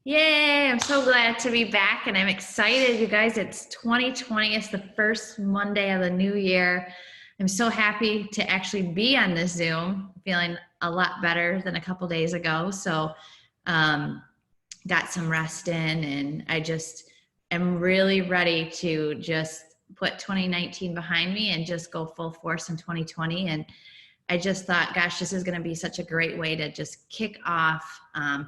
Yay, I'm so glad to be back and I'm excited. You guys, it's 2020. It's the first Monday of the new year. I'm so happy to actually be on this Zoom, feeling a lot better than a couple days ago. So, um, got some rest in and I just am really ready to just put 2019 behind me and just go full force in 2020. And I just thought, gosh, this is going to be such a great way to just kick off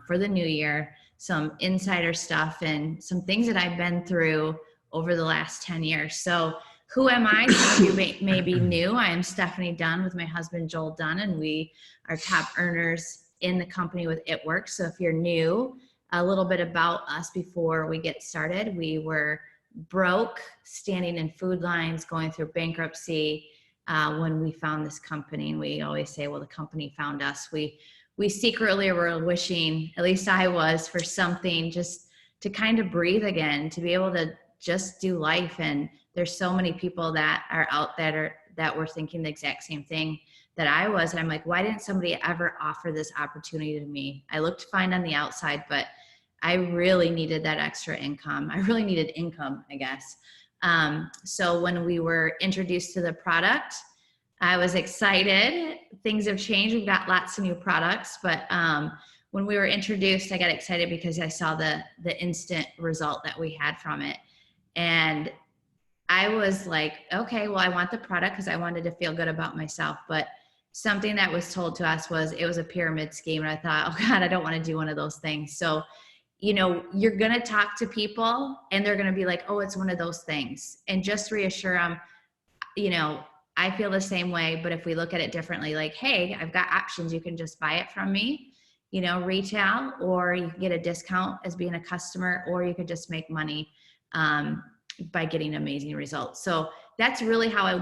for the new year some insider stuff and some things that I've been through over the last 10 years. So, who am I? Some of you may be new. I am Stephanie Dunn with my husband, Joel Dunn, and we are top earners in the company with It Works. So, if you're new, a little bit about us before we get started. We were broke, standing in food lines, going through bankruptcy when we found this company. And we always say, well, the company found us. We secretly were wishing, at least I was, for something just to kind of breathe again, to be able to just do life. And there's so many people that are out there that were thinking the exact same thing that I was. And I'm like, why didn't somebody ever offer this opportunity to me? I looked fine on the outside, but I really needed that extra income. I really needed income, I guess. So when we were introduced to the product, I was excited. Things have changed. We've got lots of new products, but when we were introduced, I got excited because I saw the instant result that we had from it. And I was like, okay, well, I want the product because I wanted to feel good about myself. But something that was told to us was it was a pyramid scheme. And I thought, oh God, I don't want to do one of those things. So, you're going to talk to people and they're going to be like, oh, it's one of those things. And just reassure them, I feel the same way, but if we look at it differently, like, hey, I've got options. You can just buy it from me, retail, or you can get a discount as being a customer, or you could just make money by getting amazing results. So that's really how I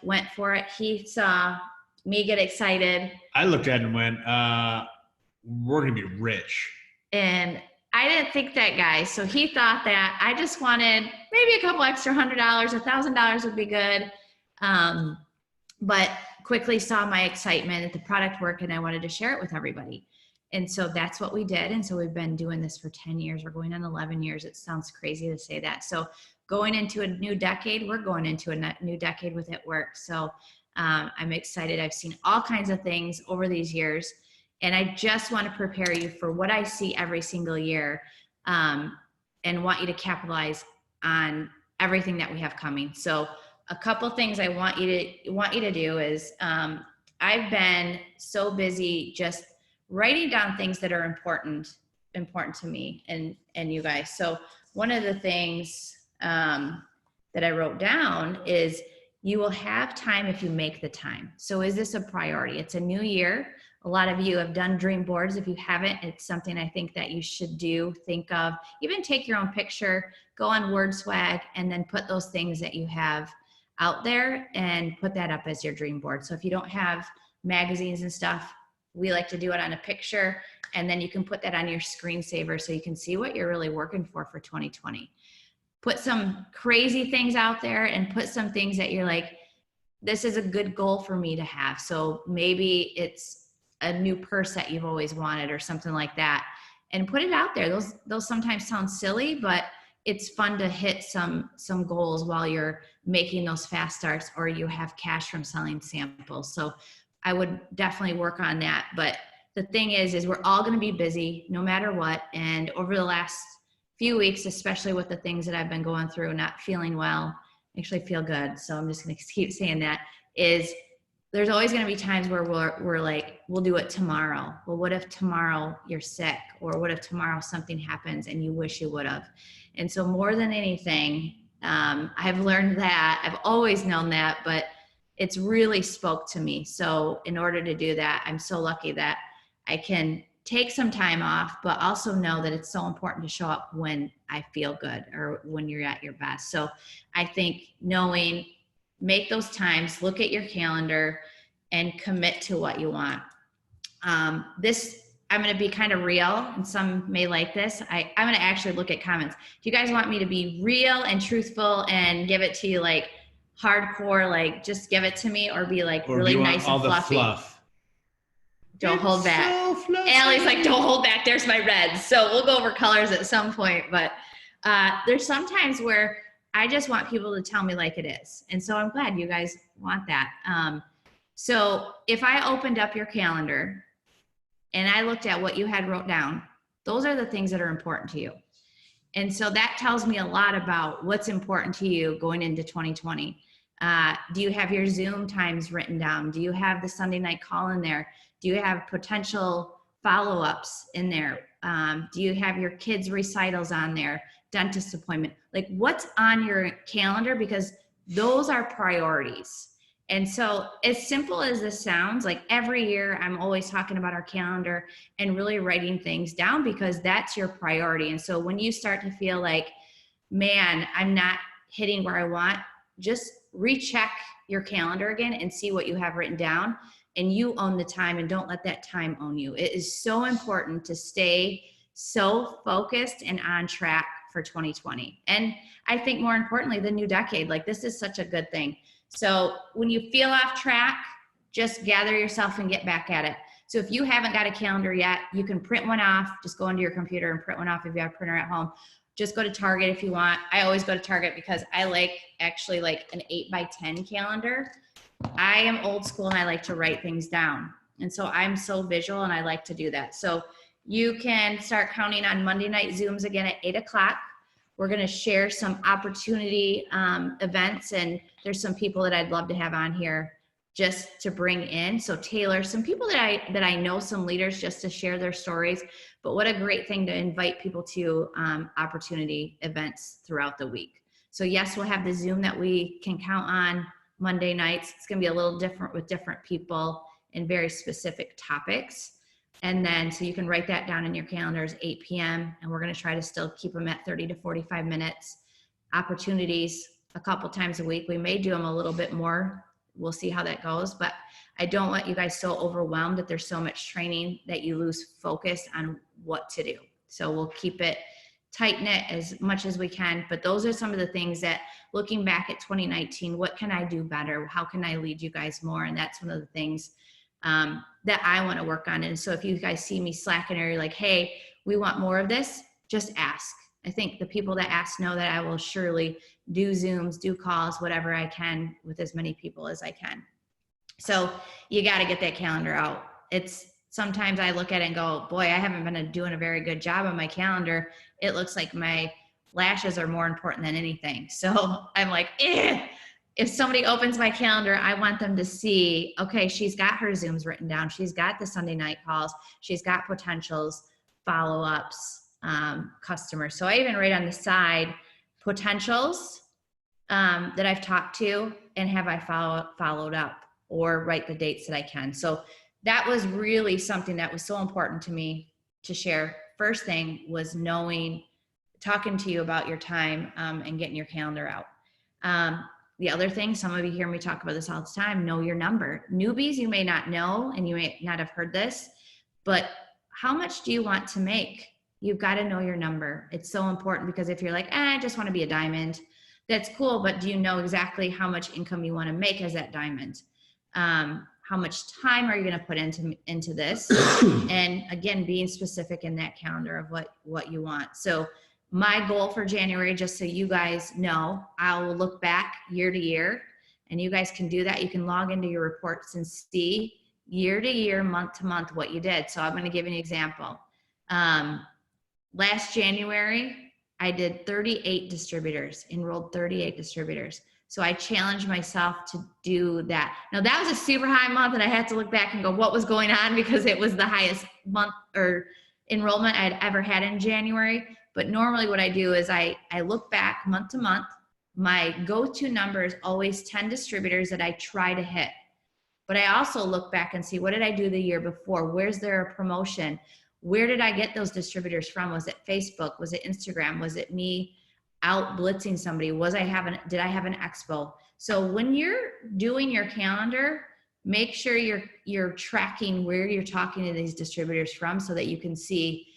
went for it. He saw me get excited. I looked at it and went, we're going to be rich. And I didn't think that, guys. So he thought that I just wanted maybe a couple extra $100, $1,000 would be good. But quickly saw my excitement at the product work and I wanted to share it with everybody. And so that's what we did. And so we've been doing this for 10 years. We're going on 11 years. It sounds crazy to say that. So going into a new decade, we're going into a new decade with It Works. So I'm excited. I've seen all kinds of things over these years. And I just want to prepare you for what I see every single year and want you to capitalize on everything that we have coming. So a couple things I want you to do is I've been so busy just writing down things that are important to me and you guys. So one of the things that I wrote down is you will have time if you make the time. So is this a priority? It's a new year. A lot of you have done dream boards. If you haven't, it's something I think that you should do. Think of, even take your own picture, go on WordSwag, and then put those things that you have out there and put that up as your dream board. So if you don't have magazines and stuff, we like to do it on a picture, and then you can put that on your screensaver so you can see what you're really working for 2020. Put some crazy things out there and put some things that you're like, this is a good goal for me to have. So maybe it's a new purse that you've always wanted or something like that, and put it out there. Those sometimes sound silly, but it's fun to hit some goals while you're making those fast starts or you have cash from selling samples. So I would definitely work on that. But the thing is we're all going to be busy no matter what. And over the last few weeks, especially with the things that I've been going through, not feeling well, actually feel good. So I'm just going to keep saying that, is there's always going to be times where we're like, we'll do it tomorrow. Well, what if tomorrow you're sick? Or what if tomorrow something happens and you wish you would have? And so more than anything, I've learned that. I've always known that, but it's really spoke to me. So in order to do that, I'm so lucky that I can take some time off, but also know that it's so important to show up when I feel good or when you're at your best. So I think knowing, make those times, look at your calendar and commit to what you want. I'm going to be kind of real, and some may like this. I'm going to actually look at comments. Do you guys want me to be real and truthful and give it to you like hardcore, like just give it to me, or be like really nice and fluffy? Fluff? Don't hold back. So fluffy. Allie's like, don't hold back. There's my reds. So we'll go over colors at some point. But there's sometimes where I just want people to tell me like it is. And so I'm glad you guys want that. So if I opened up your calendar and I looked at what you had wrote down, those are the things that are important to you. And so that tells me a lot about what's important to you going into 2020. Do you have your Zoom times written down? Do you have the Sunday night call in there? Do you have potential follow-ups in there? Do you have your kids' recitals on there? Dentist appointment? Like what's on your calendar? Because those are priorities. And so as simple as this sounds, like every year I'm always talking about our calendar and really writing things down because that's your priority. And so when you start to feel like, man, I'm not hitting where I want, just recheck your calendar again and see what you have written down, and you own the time, and don't let that time own you. It is so important to stay so focused and on track for 2020. And I think more importantly, the new decade, like this is such a good thing. So when you feel off track, just gather yourself and get back at it. So if you haven't got a calendar yet, you can print one off. Just go into your computer and print one off if you have a printer at home. Just go to Target if you want. I always go to Target because I like actually like an 8x10 calendar. I am old school and I like to write things down. And so I'm so visual and I like to do that. So you can start counting on Monday night Zooms again at 8 o'clock. We're going to share some opportunity events, and there's some people that I'd love to have on here just to bring in. So Taylor, some people that I know, some leaders, just to share their stories. But what a great thing to invite people to opportunity events throughout the week. So yes, we'll have the Zoom that we can count on Monday nights. It's going to be a little different with different people and very specific topics. And then, so you can write that down in your calendars, 8 p.m. And we're going to try to still keep them at 30 to 45 minutes. Opportunities a couple times a week. We may do them a little bit more. We'll see how that goes. But I don't want you guys so overwhelmed that there's so much training that you lose focus on what to do. So we'll keep it tight knit as much as we can. But those are some of the things that, looking back at 2019, what can I do better? How can I lead you guys more? And that's one of the things that I want to work on. And so if you guys see me slacking or you're like, hey, we want more of this, just ask. I think the people that ask know that I will surely do Zooms, do calls, whatever I can with as many people as I can. So you got to get that calendar out. It's sometimes I look at it and go, boy, I haven't been doing a very good job on my calendar. It looks like my lashes are more important than anything. So I'm like, if somebody opens my calendar, I want them to see, okay, she's got her Zooms written down. She's got the Sunday night calls. She's got potentials, follow-ups, customers. So I even write on the side potentials that I've talked to and have I followed up, or write the dates that I can. So that was really something that was so important to me to share. First thing was talking to you about your time and getting your calendar out. The other thing, some of you hear me talk about this all the time, know your number. Newbies, you may not know, and you may not have heard this, but how much do you want to make? You've got to know your number. It's so important, because if you're like, I just want to be a diamond, that's cool, but do you know exactly how much income you want to make as that diamond? How much time are you going to put into this? And again, being specific in that calendar of what you want. So my goal for January, just so you guys know, I will look back year to year, and you guys can do that. You can log into your reports and see year to year, month to month, what you did. So I'm going to give you an example. Last January, I did 38 distributors, enrolled 38 distributors. So I challenged myself to do that. Now that was a super high month, and I had to look back and go, what was going on? Because it was the highest month or enrollment I'd ever had in January. But normally what I do is I look back month to month. My go-to number is always 10 distributors that I try to hit. But I also look back and see, what did I do the year before? Where's there a promotion? Where did I get those distributors from? Was it Facebook? Was it Instagram? Was it me out blitzing somebody? Did I have an expo? So when you're doing your calendar, make sure you're tracking where you're talking to these distributors from, so that you can see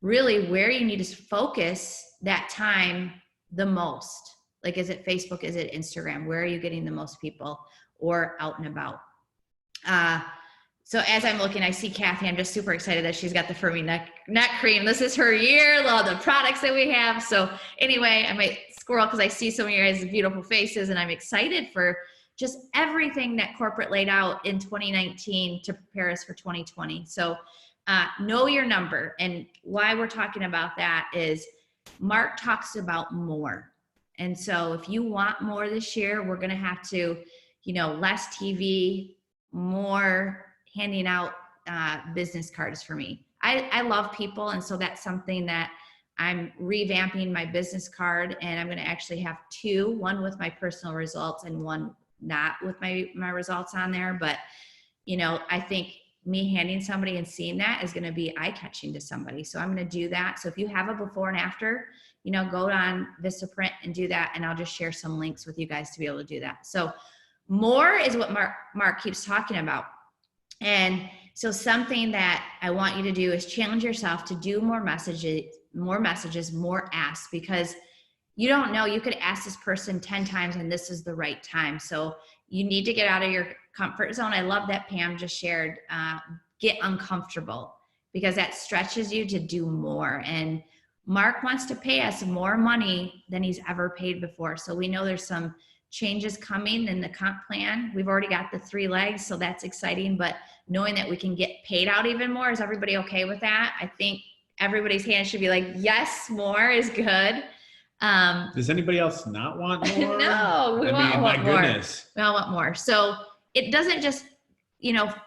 really where you need to focus that time the most. Like, is it Facebook? Is it Instagram? Where are you getting the most people, or out and about? So as I'm looking, I see Kathy. I'm just super excited that she's got the Firming neck cream. This is her year. Love the products that we have. So anyway, I might squirrel because I see so many of your guys' beautiful faces, and I'm excited for just everything that corporate laid out in 2019 to prepare us for 2020. So know your number. And why we're talking about that is Mark talks about more. And so if you want more this year, we're going to have to, less TV, more handing out business cards for me. I love people. And so that's something that I'm revamping my business card, and I'm going to actually have two, one with my personal results and one not with my results on there. But, I think me handing somebody and seeing that is going to be eye-catching to somebody. So I'm going to do that. So if you have a before and after, go on Vistaprint and do that. And I'll just share some links with you guys to be able to do that. So more is what Mark keeps talking about. And so something that I want you to do is challenge yourself to do more messages, more asks, because you don't know, you could ask this person 10 times and this is the right time. So you need to get out of your comfort zone. I love that Pam just shared, get uncomfortable, because that stretches you to do more. And Mark wants to pay us more money than he's ever paid before. So we know there's some changes coming in the comp plan. We've already got the 3 legs, so that's exciting. But knowing that we can get paid out even more, is everybody okay with that? I think everybody's hand should be like, yes, more is good. Does anybody else not want more? No, we want my more. goodness. We all want more. So it doesn't just,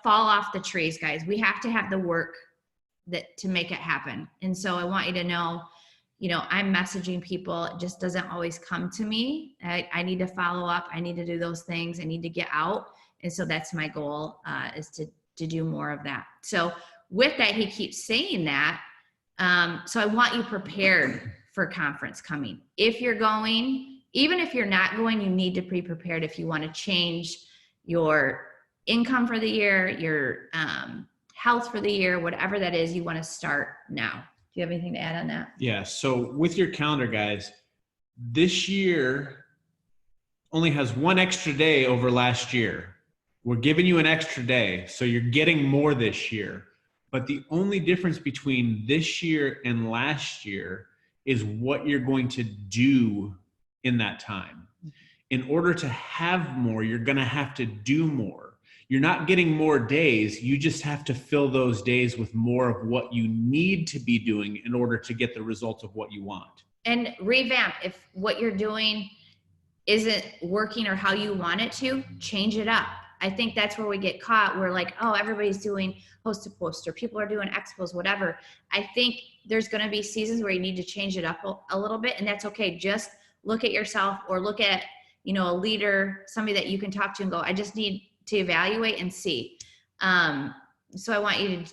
fall off the trees, guys. We have to have the work to make it happen. And so I want you to know, I'm messaging people. It just doesn't always come to me. I need to follow up. I need to do those things. I need to get out. And so that's my goal, is to do more of that. So with that, he keeps saying that. So I want you prepared for conference coming. If you're going, even if you're not going, you need to be prepared if you want to change your income for the year, your health for the year, whatever that is, you want to start now. Do you have anything to add on that? Yeah. So with your calendar, guys, this year only has 1 extra day over last year. We're giving you an extra day, so you're getting more this year. But the only difference between this year and last year is what you're going to do in that time. In order to have more, you're going to have to do more. You're not getting more days. You just have to fill those days with more of what you need to be doing in order to get the results of what you want. And revamp. If what you're doing isn't working or how you want it to, change it up. I think that's where we get caught. We're like, oh, everybody's doing post to post, or people are doing expos, whatever. I think there's going to be seasons where you need to change it up a little bit, and that's okay. Just look at yourself, or look at, a leader, somebody that you can talk to and go, I just need to evaluate and see. So I want you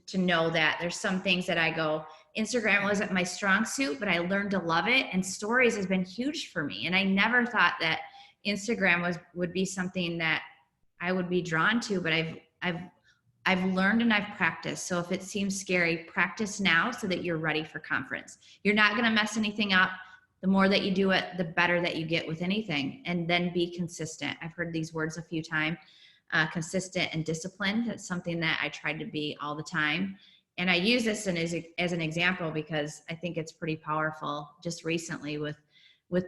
to know that there's some things that I go, Instagram wasn't my strong suit, but I learned to love it. And stories has been huge for me. And I never thought that Instagram would be something that I would be drawn to, but I've learned and I've practiced. So if it seems scary, practice now so that you're ready for conference. You're not going to mess anything up. The more that you do it, the better that you get with anything. And then be consistent. I've heard these words a few times, consistent and disciplined. That's something that I try to be all the time. And I use this as an example because I think it's pretty powerful. Just recently with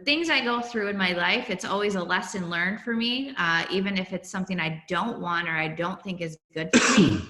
things I go through in my life, it's always a lesson learned for me, even if it's something I don't want or I don't think is good for me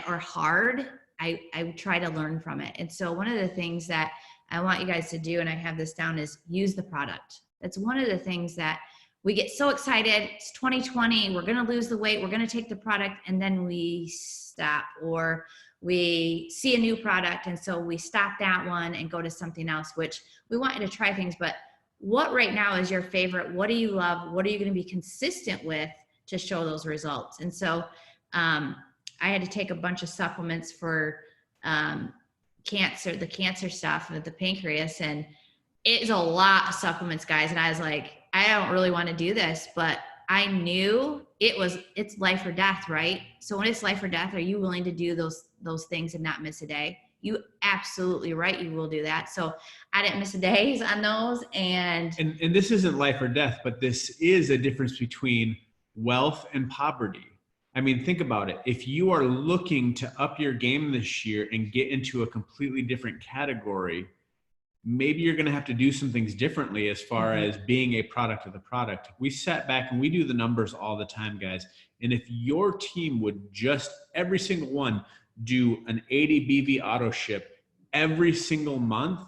or hard, I try to learn from it. And so one of the things that I want you guys to do, and I have this down, is use the product. That's one of the things that we get so excited. It's 2020. We're going to lose the weight. We're going to take the product, and then we stop, or we see a new product, and so we stop that one and go to something else, which we want you to try things. But what right now is your favorite? What do you love? What are you going to be consistent with to show those results? And so I had to take a bunch of supplements for the cancer stuff with the pancreas, and it's a lot of supplements, guys. And I was like, I don't really want to do this, but I knew it's life or death, right? So when it's life or death, are you willing to do those things and not miss a day? You absolutely right. You will do that. So I didn't miss a day on those. And this isn't life or death, but this is a difference between wealth and poverty. I mean, think about it. If you are looking to up your game this year and get into a completely different category, maybe you're going to have to do some things differently as far as being a product of the product. We sat back and we do the numbers all the time, guys. And if your team would just, every single one, do an 80 BV auto ship every single month,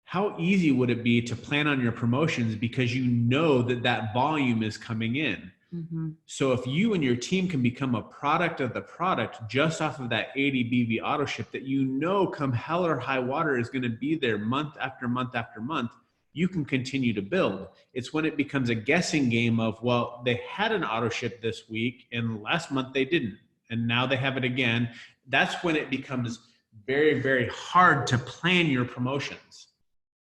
how easy would it be to plan on your promotions because you know that that volume is coming in? So if you and your team can become a product of the product just off of that 80 BV auto ship that you know come hell or high water is going to be there month after month after month, you can continue to build. It's when it becomes a guessing game of, well, they had an auto ship this week and last month they didn't, and now they have it again. That's when it becomes very, very hard to plan your promotions.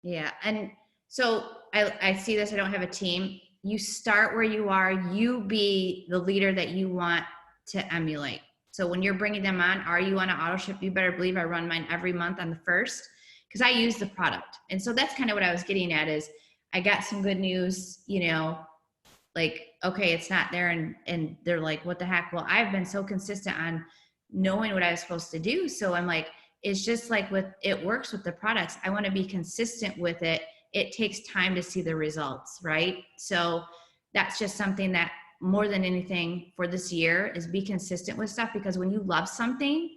Yeah. And so I see this, I don't have a team. You start where you are, you be the leader that you want to emulate. So when you're bringing them on, are you on an auto ship? You better believe I run mine every month on the 1st because I use the product. And so that's kind of what I was getting at is I got some good news, you know, like, okay, it's not there. And they're like, what the heck? Well, I've been so consistent on knowing what I was supposed to do. So I'm like, it's just like it works with the products. I want to be consistent with it. It takes time to see the results, right? So that's just something that more than anything for this year is be consistent with stuff, because when you love something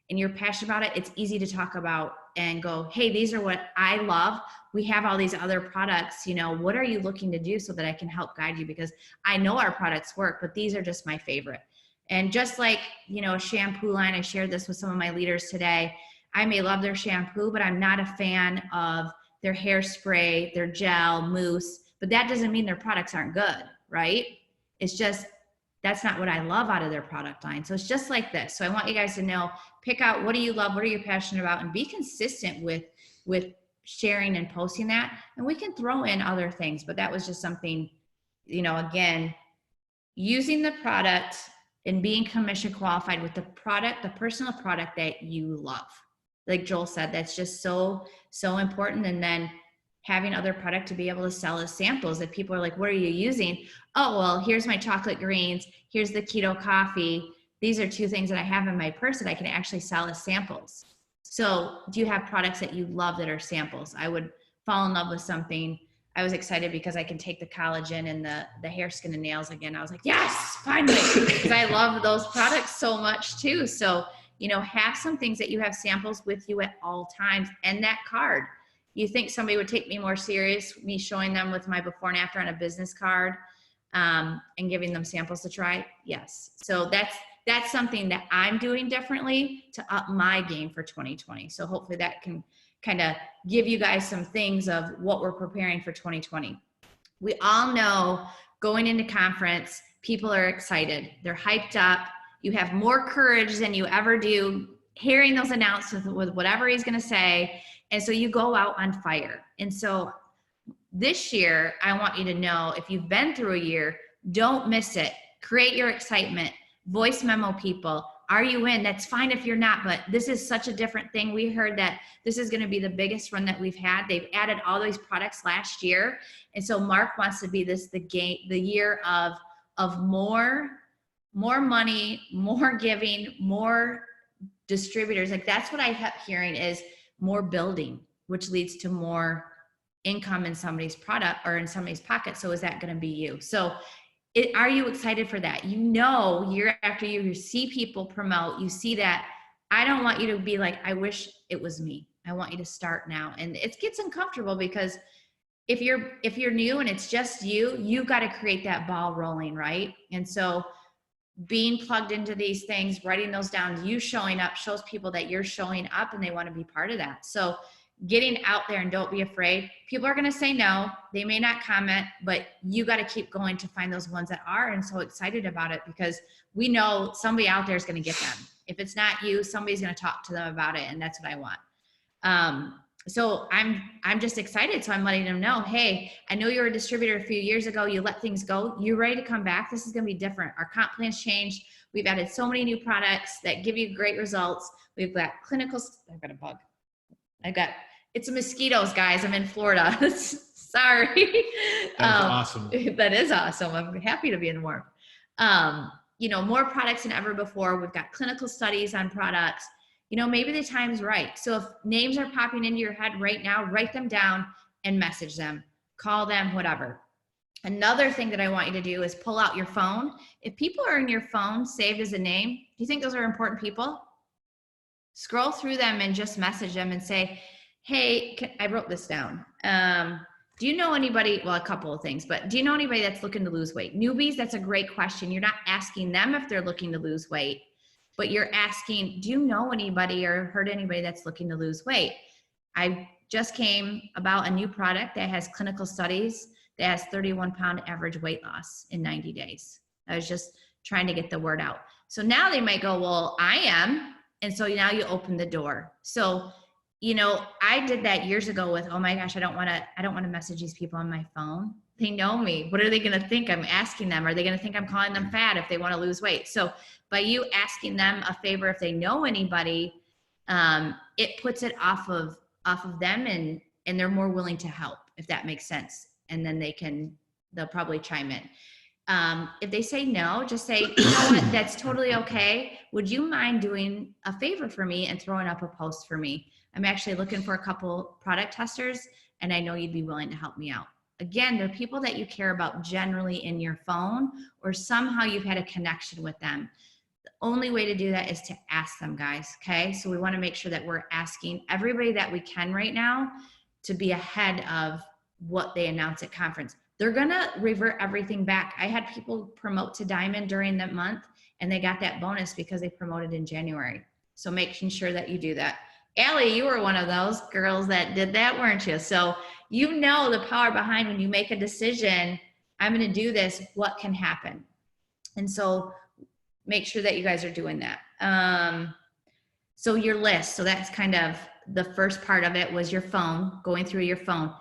and you're passionate about it, it's easy to talk about and go, hey, these are what I love. We have all these other products, you know, what are you looking to do so that I can help guide you? Because I know our products work, but these are just my favorite. And just like, you know, a shampoo line, I shared this with some of my leaders today. I may love their shampoo, but I'm not a fan of their hairspray, their gel, mousse, but that doesn't mean their products aren't good, right? It's just, that's not what I love out of their product line. So it's just like this. So I want you guys to know, pick out what do you love, what are you passionate about, and be consistent with sharing and posting that. And we can throw in other things, but that was just something, you know, again, using the product and being commission qualified with the product, the personal product that you love. Like Joel said, that's just so important. And then having other product to be able to sell as samples that people are like, what are you using? Oh, well, here's my chocolate greens. Here's the keto coffee. These are 2 things that I have in my purse that I can actually sell as samples. So do you have products that you love that are samples? I would fall in love with something. I was excited because I can take the collagen and the hair, skin, and nails again. I was like, yes, finally, because I love those products so much too. So, you know, have some things that you have samples with you at all times, and that card. You think somebody would take me more serious, me showing them with my before and after on a business card, and giving them samples to try? Yes. So that's something that I'm doing differently to up my game for 2020. So hopefully that can kind of give you guys some things of what we're preparing for 2020. We all know going into conference, people are excited. They're hyped up. You have more courage than you ever do hearing those announcements with whatever he's going to say. And so you go out on fire. And so this year, I want you to know, if you've been through a year, don't miss it. Create your excitement. Voice memo people. Are you in? That's fine if you're not, but this is such a different thing. We heard that this is going to be the biggest run that we've had. They've added all these products last year. And so Mark wants to be the year of more money, more giving, more distributors. Like that's what I kept hearing is more building, which leads to more income in somebody's product or in somebody's pocket. So is that going to be you? So are you excited for that? You know, year after year, you see people promote, you see that. I don't want you to be like, I wish it was me. I want you to start now. And it gets uncomfortable because if you're new and it's just you got to create that ball rolling, right? And so being plugged into these things, writing those down, you showing up shows people that you're showing up and they want to be part of that. So getting out there, and don't be afraid. People are going to say no. They may not comment, but you got to keep going to find those ones that are and so excited about it, because we know somebody out there is going to get them. If it's not you, somebody's going to talk to them about it, and that's what I want. So I'm just excited. So I'm letting them know, hey, I know you were a distributor a few years ago. You let things go. You're ready to come back. This is going to be different. Our comp plans changed. We've added so many new products that give you great results. We've got clinical. I've got a bug. It's mosquitoes, guys. I'm in Florida. Sorry. That's awesome. That is awesome. I'm happy to be in warm. more products than ever before. We've got clinical studies on products. Maybe the time's right. So if names are popping into your head right now, write them down and message them, call them, whatever. Another thing that I want you to do is pull out your phone. If people are in your phone saved as a name, do you think those are important people? Scroll through them and just message them and say, hey, I wrote this down. Do you know anybody, well, a couple of things, but do you know anybody that's looking to lose weight? Newbies, that's a great question. You're not asking them if they're looking to lose weight, but you're asking, do you know anybody or heard anybody that's looking to lose weight? I just came about a new product that has clinical studies that has 31-pound average weight loss in 90 days. I was just trying to get the word out. So now they might go, well, I am. And so now you open the door. So, I did that years ago with, oh my gosh, I don't want to message these people on my phone. They know me. What are they going to think I'm asking them? Are they going to think I'm calling them fat if they want to lose weight? So by you asking them a favor, if they know anybody, it puts it off of them and they're more willing to help, if that makes sense. And then they'll probably chime in. If they say no, just say, you know what, that's totally okay. Would you mind doing a favor for me and throwing up a post for me? I'm actually looking for a couple product testers and I know you'd be willing to help me out. Again, they're people that you care about generally in your phone or somehow you've had a connection with them. The only way to do that is to ask them, guys, okay? So we wanna make sure that we're asking everybody that we can right now to be ahead of what they announce at conference. They're gonna revert everything back. I had people promote to Diamond during that month and they got that bonus because they promoted in January. So making sure that you do that. Allie, you were one of those girls that did that, weren't you? So the power behind when you make a decision, I'm gonna do this, what can happen? And so make sure that you guys are doing that. So your list, so that's kind of the first part of it was your phone, going through your phone.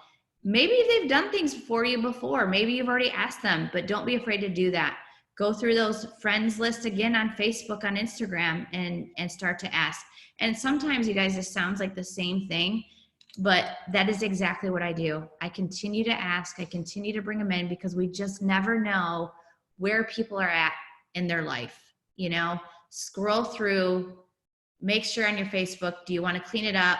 Maybe they've done things for you before. Maybe you've already asked them, but don't be afraid to do that. Go through those friends list again on Facebook, on Instagram, and start to ask. And sometimes, you guys, this sounds like the same thing, but that is exactly what I do. I continue to ask. I continue to bring them in because we just never know where people are at in their life. Scroll through, make sure on your Facebook, do you want to clean it up?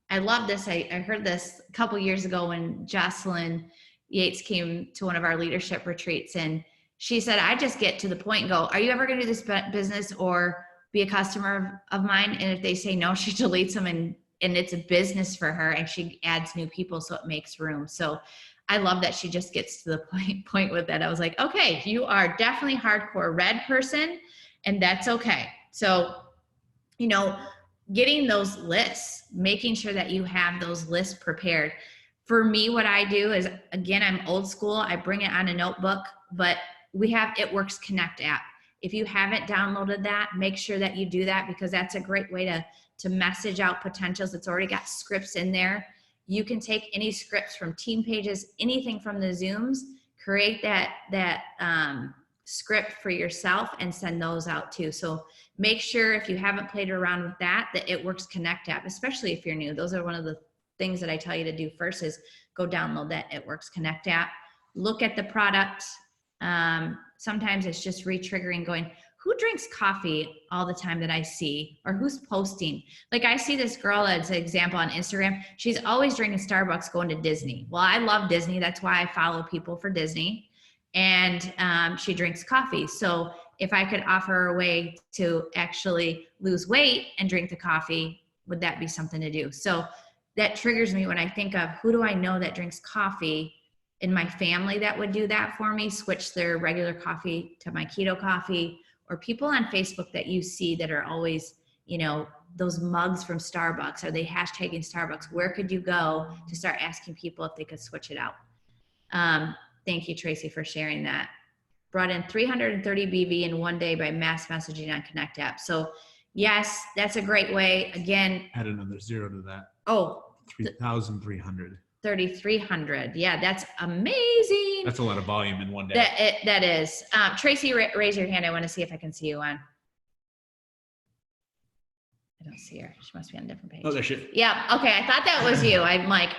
I love this. I heard this a couple years ago when Jocelyn Yates came to one of our leadership retreats, and she said, I just get to the point and go, are you ever going to do this business or be a customer of mine? And if they say no, she deletes them and it's a business for her and she adds new people so it makes room. So I love that she just gets to the point with that. I was like, okay, you are definitely hardcore red person and that's okay. So, getting those lists, making sure that you have those lists prepared. For me, what I do is, again, I'm old school. I bring it on a notebook, but we have It Works Connect app. If you haven't downloaded that, make sure that you do that because that's a great way to message out potentials. It's already got scripts in there. You can take any scripts from team pages, anything from the Zooms, create that script for yourself and send those out too. So make sure if you haven't played around with that It Works Connect app, especially if you're new. Those are one of the things that I tell you to do first is go download that It Works Connect app. Look at the product. Sometimes it's just re-triggering going, who drinks coffee all the time that I see or who's posting? Like I see this girl as an example on Instagram. She's always drinking Starbucks going to Disney. Well, I love Disney. That's why I follow people for Disney. And she drinks coffee. So if I could offer her a way to actually lose weight and drink the coffee, would that be something to do? So that triggers me when I think of who do I know that drinks coffee in my family that would do that for me, switch their regular coffee to my keto coffee, or people on Facebook that you see that are always, those mugs from Starbucks. Are they hashtagging Starbucks? Where could you go to start asking people if they could switch it out? Thank you, Tracy, for sharing that. Brought in 330 BV in one day by mass messaging on Connect app. So yes, that's a great way. Again, Add another zero to that. Oh, 3,300. 3,300. Yeah, that's amazing. That's a lot of volume in one day. That is. Tracy, raise your hand. I want to see if I can see you on. I don't see her. She must be on a different page. Oh, there she is. Yeah. Okay. I thought that was you. I'm like,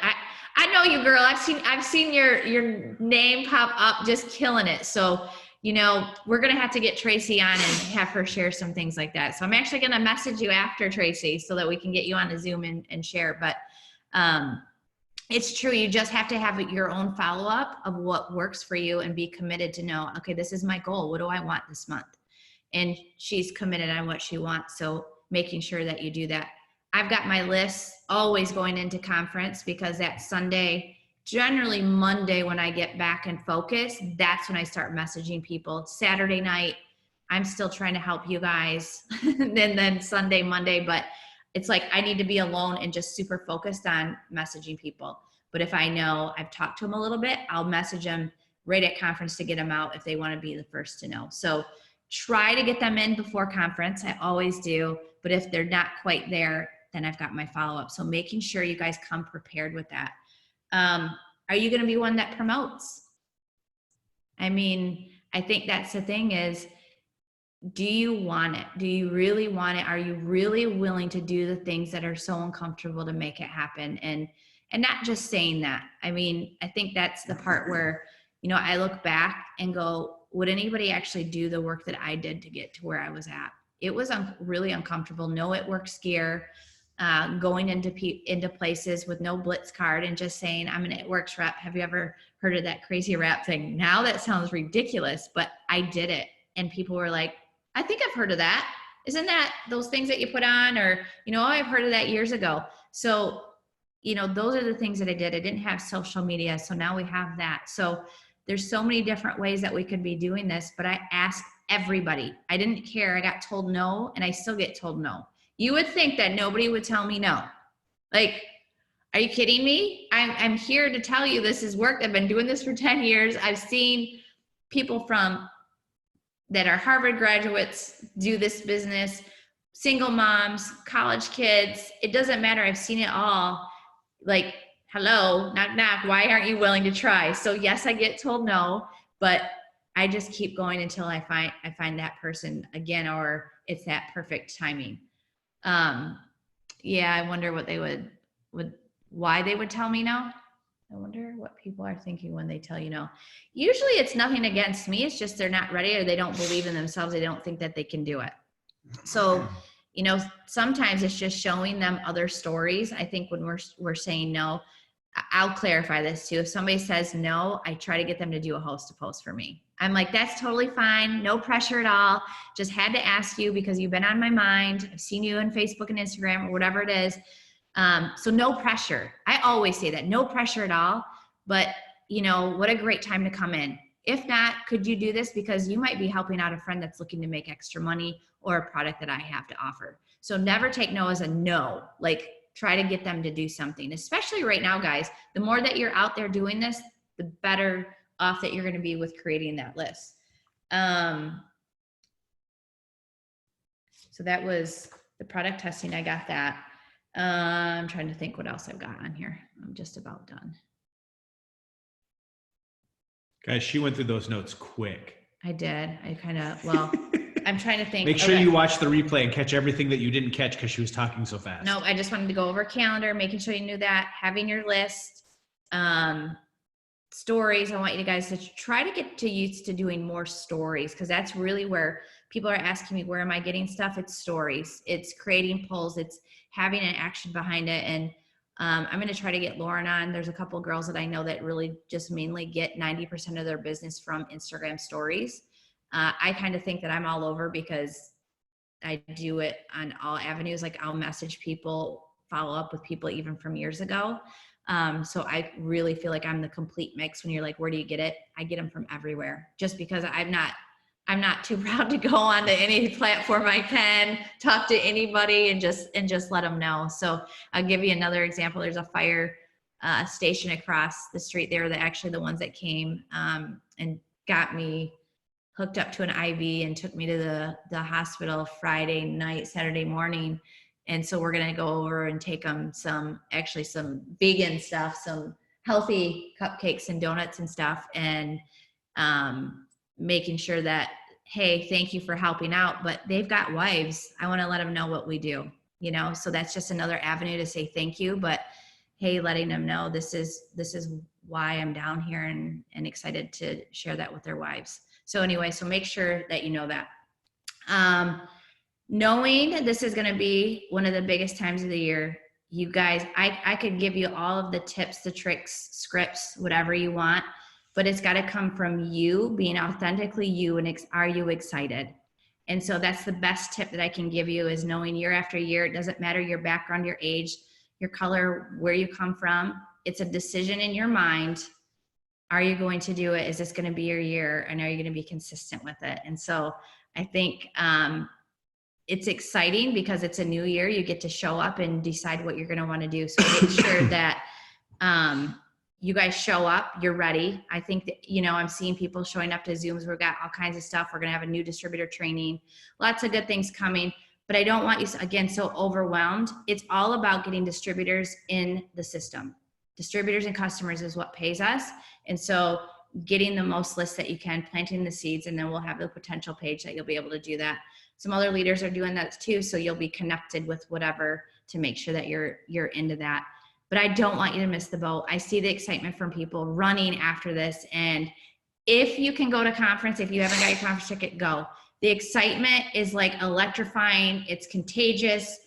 I know you, girl. I've seen your name pop up, just killing it. So we're going to have to get Tracy on and have her share some things like that. So I'm actually going to message you after, Tracy, so that we can get you on the Zoom and share. But it's true. You just have to have your own follow-up of what works for you and be committed to know, okay, this is my goal. What do I want this month? And she's committed on what she wants. So making sure that you do that. I've got my list always going into conference, because that Sunday, generally Monday, when I get back and focus, that's when I start messaging people. Saturday night, I'm still trying to help you guys. And then Sunday, Monday, but it's like I need to be alone and just super focused on messaging people. But if I know I've talked to them a little bit, I'll message them right at conference to get them out if they want to be the first to know. So try to get them in before conference. I always do. But if they're not quite there, then I've got my follow-up. So making sure you guys come prepared with that. Are you going to be one that promotes? I mean, I think that's the thing is, do you want it? Do you really want it? Are you really willing to do the things that are so uncomfortable to make it happen? And not just saying that. I mean, I think that's the part where, I look back and go, would anybody actually do the work that I did to get to where I was at? It was really uncomfortable. No at work scare. Going into places with no blitz card and just saying, I'm an It Works rep. Have you ever heard of that crazy rep thing? Now that sounds ridiculous, but I did it. And people were like, I think I've heard of that. Isn't that those things that you put on? Or, I've heard of that years ago. So, those are the things that I did. I didn't have social media. So now we have that. So there's so many different ways that we could be doing this, but I asked everybody. I didn't care. I got told no, and I still get told no. You would think that nobody would tell me no. Like, are you kidding me? I'm here to tell you this has worked. I've been doing this for 10 years. I've seen people that are Harvard graduates do this business, single moms, college kids. It doesn't matter. I've seen it all. Like, hello, knock, knock. Why aren't you willing to try? So yes, I get told no, but I just keep going until I find that person again, or it's that perfect timing. Yeah, I wonder what they why they would tell me no. I wonder what people are thinking when they tell you no. Usually it's nothing against me. It's just they're not ready, or they don't believe in themselves. They don't think that they can do it. So, sometimes it's just showing them other stories. I think when we're saying no, I'll clarify this too. If somebody says no, I try to get them to do a host to post for me. I'm like, that's totally fine. No pressure at all. Just had to ask you because you've been on my mind. I've seen you on Facebook and Instagram or whatever it is. So no pressure. I always say that, no pressure at all, but what a great time to come in. If not, could you do this? Because you might be helping out a friend that's looking to make extra money, or a product that I have to offer. So never take no as a no. Like, try to get them to do something, especially right now, guys. The more that you're out there doing this, the better off that you're going to be with creating that list. So that was the product testing. I got that. I'm trying to think what else I've got on here. I'm just about done. Guys, she went through those notes quick. I did. I'm trying to think. Make sure you watch the replay and catch everything that you didn't catch because she was talking so fast. No, I just wanted to go over calendar, making sure you knew that, having your list, stories. I want you guys to try to get used to doing more stories, because that's really where people are asking me, where am I getting stuff? It's stories. It's creating polls. It's having an action behind it. And I'm going to try to get Lauren on. There's a couple of girls that I know that really just mainly get 90% of their business from Instagram stories. I kind of think that I'm all over because I do it on all avenues. Like, I'll message people, follow up with people even from years ago. So I really feel like I'm the complete mix. When you're like, where do you get it? I get them from everywhere, just because I'm not too proud to go on to any platform I can, talk to anybody and just let them know. So I'll give you another example. There's a fire station across the street there, that actually the ones that came and got me hooked up to an IV and took me to the hospital Friday night, Saturday morning. And so we're going to go over and take them some vegan stuff, some healthy cupcakes and donuts and stuff, and making sure that, hey, thank you for helping out, but they've got wives. I want to let them know what we do, so that's just another avenue to say thank you. But hey, letting them know this is why I'm down here, and excited to share that with their wives. So anyway, so make sure that you know that. Knowing this is going to be one of the biggest times of the year, you guys, I could give you all of the tips, the tricks, scripts, whatever you want, but it's got to come from you being authentically you. And are you excited? And so that's the best tip that I can give you, is knowing year after year, it doesn't matter your background, your age, your color, where you come from. It's a decision in your mind. Are you going to do it? Is this going to be your year? And are you going to be consistent with it? And so I think it's exciting because it's a new year. You get to show up and decide what you're going to want to do. So make sure that you guys show up, you're ready. I think that, you know, I'm seeing people showing up to Zooms. We've got all kinds of stuff. We're going to have a new distributor training, lots of good things coming, but I don't want you, again, so overwhelmed. It's all about getting distributors in the system. Distributors and customers is what pays us. And so getting the most lists that you can, planting the seeds, and then we'll have the potential page that you'll be able to do that. Some other leaders are doing that too. So you'll be connected with whatever to make sure that you're into that. But I don't want you to miss the boat. I see the excitement from people running after this. And if you can go to conference, if you haven't got your conference ticket, go. The excitement is like electrifying. It's contagious.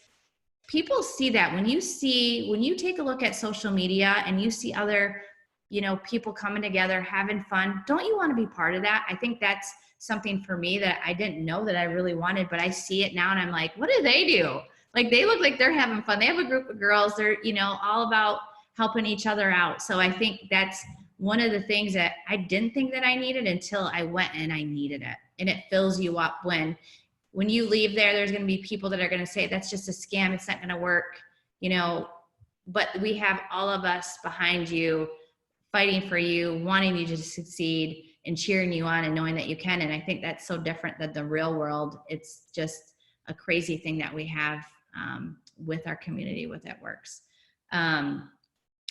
People see that when you take a look at social media and you see other, you know, people coming together, having fun. Don't you want to be part of that? I think that's something for me that I didn't know that I really wanted, but I see it now and I'm like, what do they do? Like, they look like they're having fun. They have a group of girls. They're, you know, all about helping each other out. So I think that's one of the things that I didn't think that I needed until I went and I needed it. And it fills you up when you leave there. There's going to be people that are going to say, that's just a scam. It's not going to work, you know, but we have all of us behind you, fighting for you, wanting you to succeed and cheering you on and knowing that you can. And I think that's so different than the real world. It's just a crazy thing that we have with our community, with It Works. I'm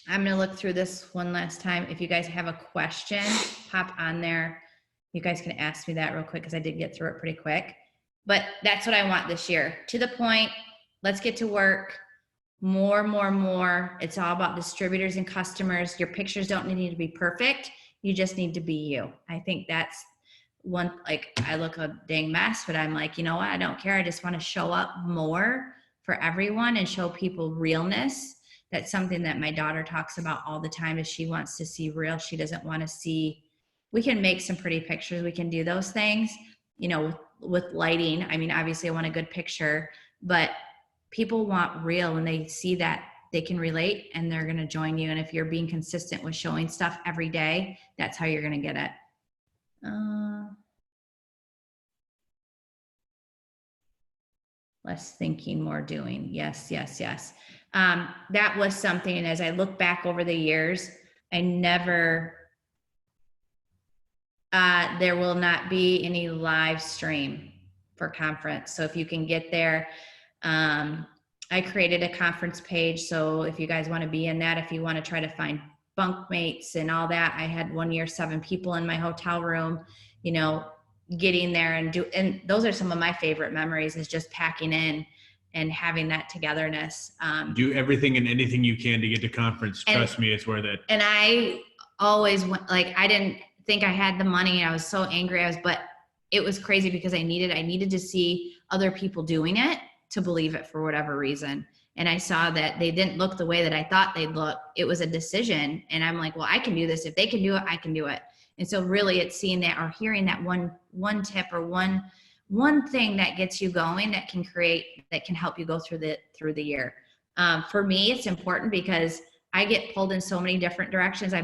going to look through this one last time. If you guys have a question, pop on there. You guys can ask me that real quick because I did get through it pretty quick. But that's what I want this year. To the point, let's get to work. More. It's all about distributors and customers. Your pictures don't need to be perfect. You just need to be you. I think that's one, like, I look a dang mess, but I'm like, you know what? I don't care. I just want to show up more for everyone and show people realness. That's something that my daughter talks about all the time, is she wants to see real. She doesn't want to see, we can make some pretty pictures. We can do those things, you know, with lighting. I mean, obviously I want a good picture, but people want real, and they see that they can relate and they're going to join you. And if you're being consistent with showing stuff every day, that's how you're going to get it. Less thinking, more doing. Yes. That was something. And as I look back over the years, I never, there will not be any live stream for conference. So if you can get there, I created a conference page. So if you guys want to be in that, if you want to try to find bunk mates and all that, I had one year 7 people in my hotel room, you know, getting there and those are some of my favorite memories, is just packing in and having that togetherness. Do everything and anything you can to get to conference. Trust me, it's worth it. And I always went, like, I didn't think I had the money. I was so angry. But it was crazy because I needed to see other people doing it to believe it for whatever reason. And I saw that they didn't look the way that I thought they'd look. It was a decision. And I'm like, well, I can do this. If they can do it, I can do it. And so really it's seeing that, or hearing that one tip or one thing that gets you going, that can help you go through the year. For me, it's important because I get pulled in so many different directions.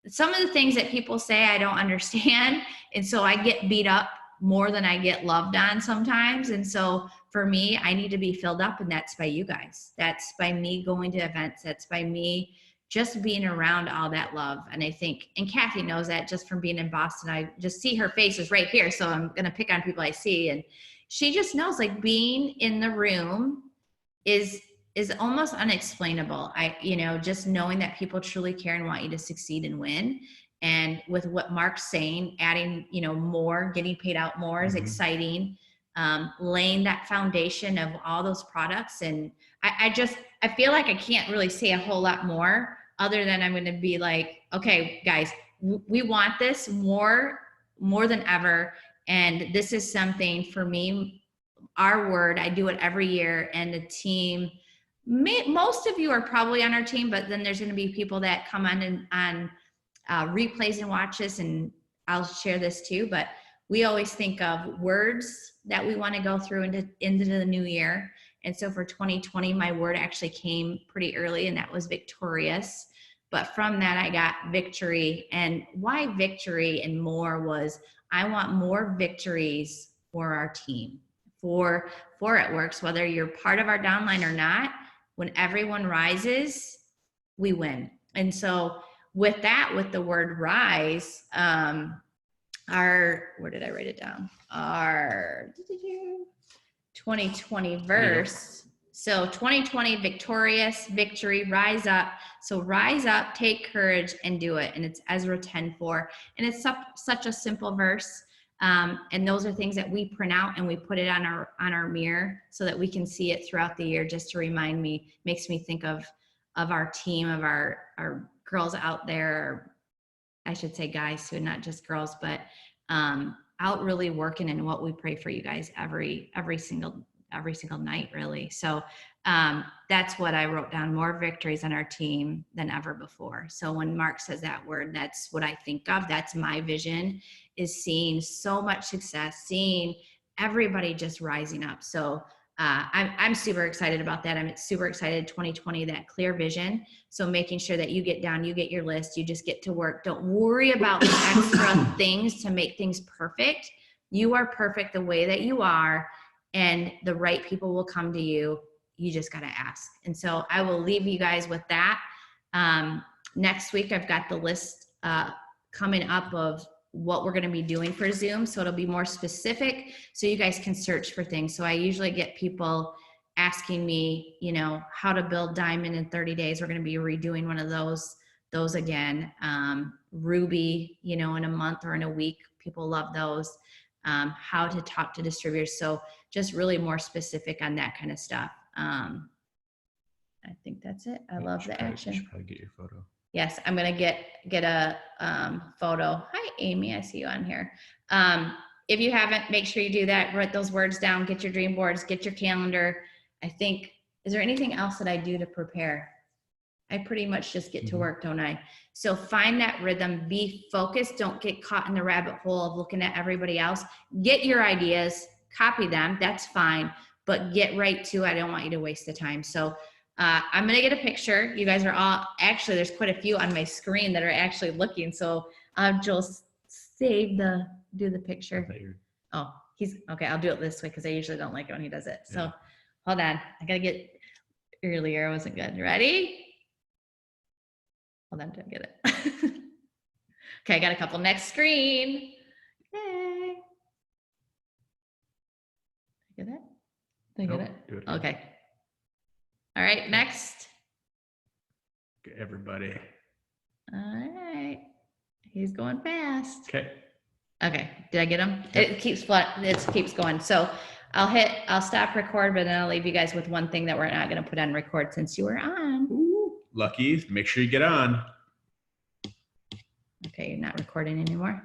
Some of the things that people say I don't understand. And so I get beat up more than I get loved on sometimes. And so for me, I need to be filled up, and that's by you guys. That's by me going to events. That's by me just being around all that love. And I think, and Kathy knows that just from being in Boston, I just see her face is right here. So I'm going to pick on people I see. And she just knows, like, being in the room is almost unexplainable. Just knowing that people truly care and want you to succeed and win. And with what Mark's saying, adding, more, getting paid out more is exciting. Laying that foundation of all those products. And I feel like I can't really say a whole lot more other than I'm going to be like, okay, guys, we want this more. more than ever. And this is something for me, our word, I do it every year, and the team, most of you are probably on our team, but then there's going to be people that come on replays and watch this, and I'll share this too. But we always think of words that we want to go through into the new year. And so for 2020, my word actually came pretty early, and that was victorious. But from that, I got victory. And why victory and more was, I want more victories for our team, for It Works, whether you're part of our downline or not. When everyone rises, we win. And so with that, with the word rise, where did I write it down? Our 2020 verse. So 2020, victorious, victory, rise up. So rise up, take courage, and do it. And it's Ezra 10:4. And it's such a simple verse. And those are things that we print out and we put it on our mirror so that we can see it throughout the year, just to remind me, makes me think of our team, of our girls out there, I should say guys too, not just girls, but out really working in what we pray for you guys every single night, really. So that's what I wrote down, more victories on our team than ever before. So when Mark says that word, that's what I think of. That's my vision, is seeing so much success, seeing everybody just rising up. So I'm super excited about that. I'm super excited 2020, that clear vision. So making sure that you get down, you get your list, you just get to work. Don't worry about the extra things to make things perfect. You are perfect the way that you are, and the right people will come to you. You just got to ask. And so I will leave you guys with that. Next week, I've got the list coming up of what we're going to be doing for Zoom. So it'll be more specific so you guys can search for things. So I usually get people asking me, how to build diamond in 30 days. We're going to be redoing one of those again. Ruby, in a month or in a week. People love those. How to talk to distributors. So just really more specific on that kind of stuff. I think that's it. I love the action. You should probably get your photo. Yes, I'm gonna get a photo. Hi, Amy, I see you on here. If you haven't, make sure you do that. Write those words down. Get your dream boards. Get your calendar. I think, is there anything else that I do to prepare? I pretty much just get to work, don't I? So find that rhythm. Be focused. Don't get caught in the rabbit hole of looking at everybody else. Get your ideas. Copy them. That's fine. But get right to it. I don't want you to waste the time. So I'm going to get a picture. You guys are all, actually, there's quite a few on my screen that are actually looking. So I'll just do the picture. Oh, okay. I'll do it this way because I usually don't like it when he does it. So yeah. Hold on. I got to get earlier. I wasn't good. Ready? Hold on. Don't get it. Okay. I got a couple. Next screen. Okay. Get it? Did I get it? Do it okay. All right, next. Okay, everybody. All right. He's going fast. Okay. Okay, did I get him? Yep. It keeps going. So I'll stop record, but then I'll leave you guys with one thing that we're not gonna put on record since you were on. Ooh, lucky, make sure you get on. Okay, you're not recording anymore.